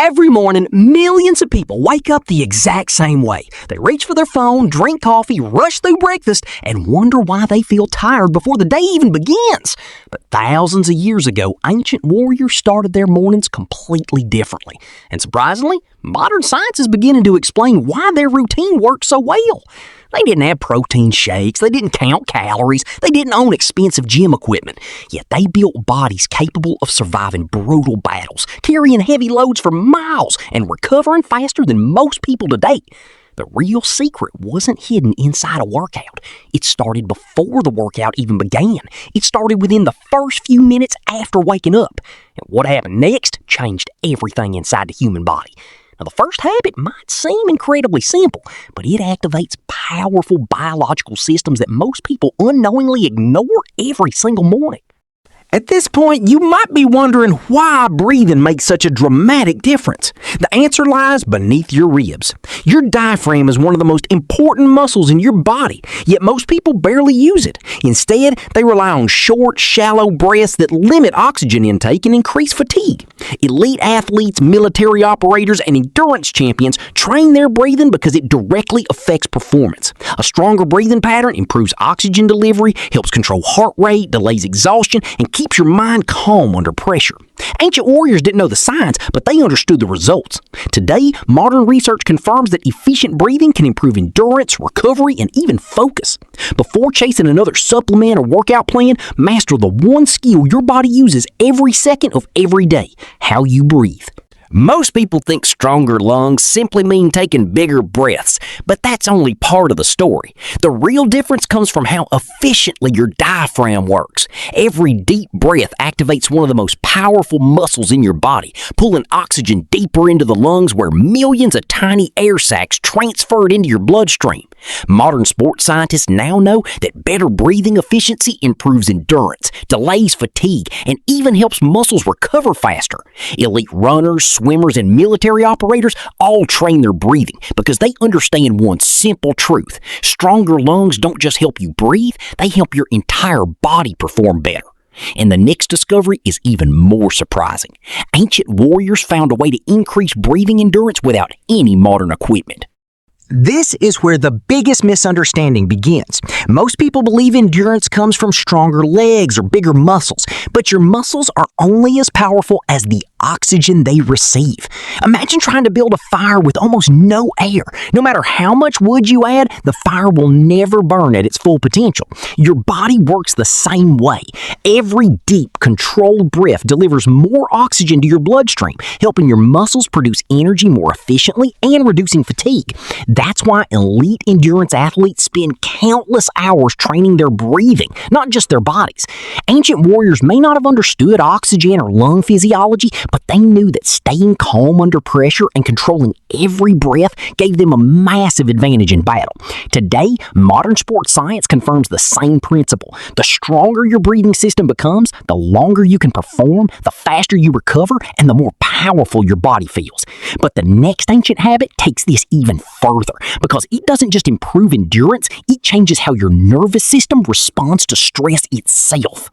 Every morning, millions of people wake up the exact same way. They reach for their phone, drink coffee, rush through breakfast, and wonder why they feel tired before the day even begins. But thousands of years ago, ancient warriors started their mornings completely differently. And surprisingly, modern science is beginning to explain why their routine works so well. They didn't have protein shakes, they didn't count calories, they didn't own expensive gym equipment. Yet they built bodies capable of surviving brutal battles, carrying heavy loads for miles, and recovering faster than most people today. The real secret wasn't hidden inside a workout. It started before the workout even began. It started within the first few minutes after waking up. And what happened next changed everything inside the human body. Now, the first habit might seem incredibly simple, but it activates powerful biological systems that most people unknowingly ignore every single morning. At this point, you might be wondering why breathing makes such a dramatic difference. The answer lies beneath your ribs. Your diaphragm is one of the most important muscles in your body, yet most people barely use it. Instead, they rely on short, shallow breaths that limit oxygen intake and increase fatigue. Elite athletes, military operators, and endurance champions train their breathing because it directly affects performance. A stronger breathing pattern improves oxygen delivery, helps control heart rate, delays exhaustion, and keeps your mind calm under pressure. Ancient warriors didn't know the science, but they understood the results. Today, modern research confirms that efficient breathing can improve endurance, recovery, and even focus. Before chasing another supplement or workout plan, master the one skill your body uses every second of every day: how you breathe. Most people think stronger lungs simply mean taking bigger breaths, but that's only part of the story. The real difference comes from how efficiently your diaphragm works. Every deep breath activates one of the most powerful muscles in your body, pulling oxygen deeper into the lungs where millions of tiny air sacs transfer it into your bloodstream. Modern sports scientists now know that better breathing efficiency improves endurance, delays fatigue, and even helps muscles recover faster. Elite runners, swimmers, and military operators all train their breathing because they understand one simple truth: stronger lungs don't just help you breathe, they help your entire body perform better. And the next discovery is even more surprising. Ancient warriors found a way to increase breathing endurance without any modern equipment. This is where the biggest misunderstanding begins. Most people believe endurance comes from stronger legs or bigger muscles, but your muscles are only as powerful as the oxygen they receive. Imagine trying to build a fire with almost no air. No matter how much wood you add, the fire will never burn at its full potential. Your body works the same way. Every deep, controlled breath delivers more oxygen to your bloodstream, helping your muscles produce energy more efficiently and reducing fatigue. That's why elite endurance athletes spend countless hours training their breathing, not just their bodies. Ancient warriors may not have understood oxygen or lung physiology, but they knew that staying calm under pressure and controlling every breath gave them a massive advantage in battle. Today, modern sports science confirms the same principle. The stronger your breathing system becomes, the longer you can perform, the faster you recover, and the more powerful your body feels. But the next ancient habit takes this even further, because it doesn't just improve endurance, it changes how your nervous system responds to stress itself.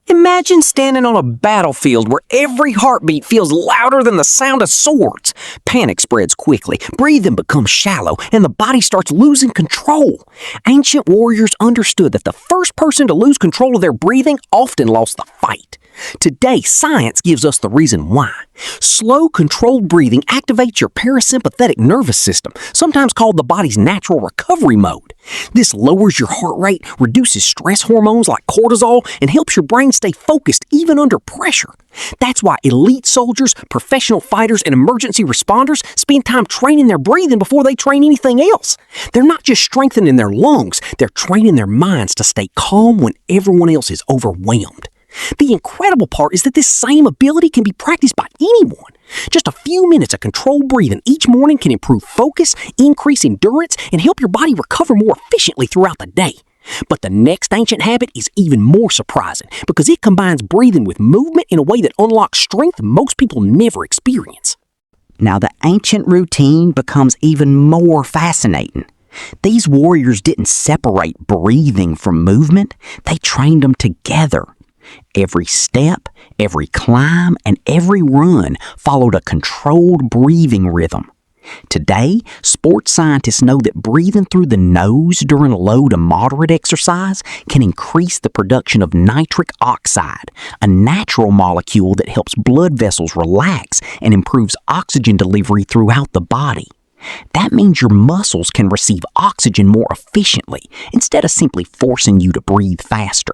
Imagine standing on a battlefield where every heartbeat feels louder than the sound of swords. Panic spreads quickly, breathing becomes shallow, and the body starts losing control. Ancient warriors understood that the first person to lose control of their breathing often lost the fight. Today, science gives us the reason why. Slow, controlled breathing activates your parasympathetic nervous system, sometimes called the body's natural recovery mode. This lowers your heart rate, reduces stress hormones like cortisol, and helps your brain stay focused even under pressure. That's why elite soldiers, professional fighters, and emergency responders spend time training their breathing before they train anything else. They're not just strengthening their lungs, they're training their minds to stay calm when everyone else is overwhelmed. The incredible part is that this same ability can be practiced by anyone. Just a few minutes of controlled breathing each morning can improve focus, increase endurance, and help your body recover more efficiently throughout the day. But the next ancient habit is even more surprising because it combines breathing with movement in a way that unlocks strength most people never experience. Now the ancient routine becomes even more fascinating. These warriors didn't separate breathing from movement, they trained them together. Every step, every climb, and every run followed a controlled breathing rhythm. Today, sports scientists know that breathing through the nose during low to moderate exercise can increase the production of nitric oxide, a natural molecule that helps blood vessels relax and improves oxygen delivery throughout the body. That means your muscles can receive oxygen more efficiently instead of simply forcing you to breathe faster.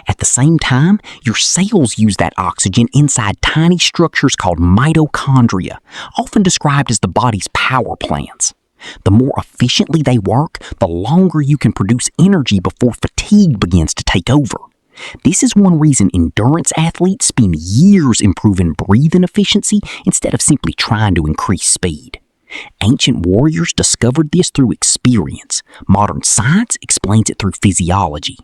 At the same time, your cells use that oxygen inside tiny structures called mitochondria, often described as the body's power plants. The more efficiently they work, the longer you can produce energy before fatigue begins to take over. This is one reason endurance athletes spend years improving breathing efficiency instead of simply trying to increase speed. Ancient warriors discovered this through experience. Modern science explains it through physiology.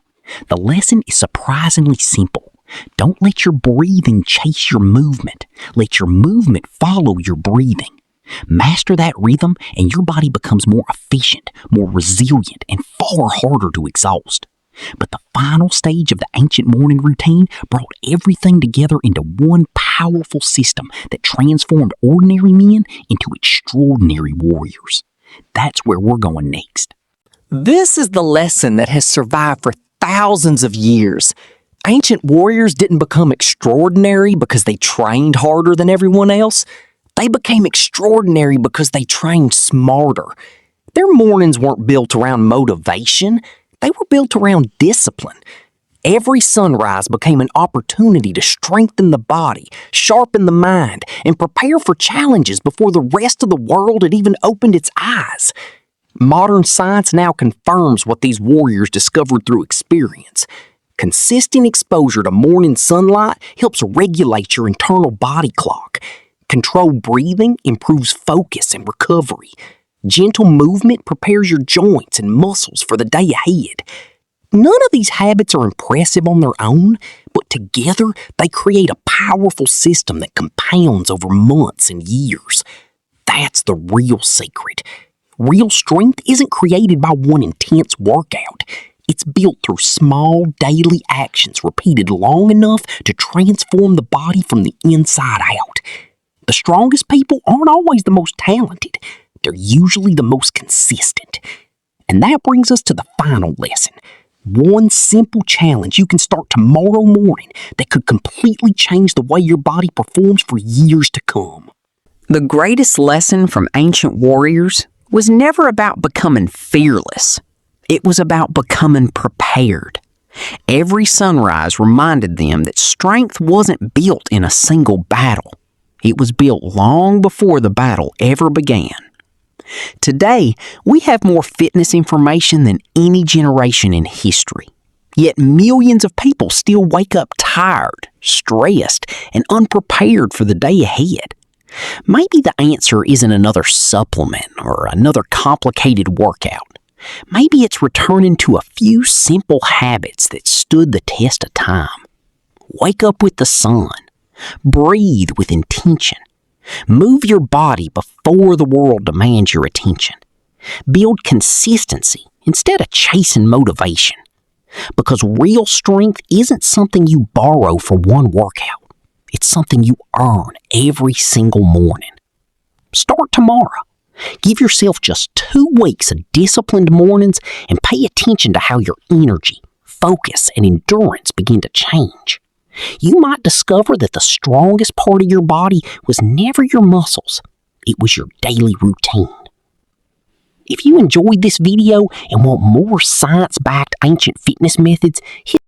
The lesson is surprisingly simple. Don't let your breathing chase your movement. Let your movement follow your breathing. Master that rhythm and your body becomes more efficient, more resilient, and far harder to exhaust. But the final stage of the ancient morning routine brought everything together into one powerful system that transformed ordinary men into extraordinary warriors. That's where we're going next. This is the lesson that has survived for thousands of years. Ancient warriors didn't become extraordinary because they trained harder than everyone else. They became extraordinary because they trained smarter. Their mornings weren't built around motivation. They were built around discipline. Every sunrise became an opportunity to strengthen the body, sharpen the mind, and prepare for challenges before the rest of the world had even opened its eyes. Modern science now confirms what these warriors discovered through experience. Consistent exposure to morning sunlight helps regulate your internal body clock. Controlled breathing improves focus and recovery. Gentle movement prepares your joints and muscles for the day ahead. None of these habits are impressive on their own, but together they create a powerful system that compounds over months and years. That's the real secret. Real strength isn't created by one intense workout. It's built through small daily actions repeated long enough to transform the body from the inside out. The strongest people aren't always the most talented. They're usually the most consistent. And that brings us to the final lesson. One simple challenge you can start tomorrow morning that could completely change the way your body performs for years to come. The greatest lesson from ancient warriors was never about becoming fearless. It was about becoming prepared. Every sunrise reminded them that strength wasn't built in a single battle. It was built long before the battle ever began. Today, we have more fitness information than any generation in history. Yet millions of people still wake up tired, stressed, and unprepared for the day ahead. Maybe the answer isn't another supplement or another complicated workout. Maybe it's returning to a few simple habits that stood the test of time. Wake up with the sun. Breathe with intention. Move your body before the world demands your attention. Build consistency instead of chasing motivation. Because real strength isn't something you borrow for one workout. It's something you earn every single morning. Start tomorrow. Give yourself just 2 weeks of disciplined mornings and pay attention to how your energy, focus, and endurance begin to change. You might discover that the strongest part of your body was never your muscles. It was your daily routine. If you enjoyed this video and want more science-backed ancient fitness methods, hit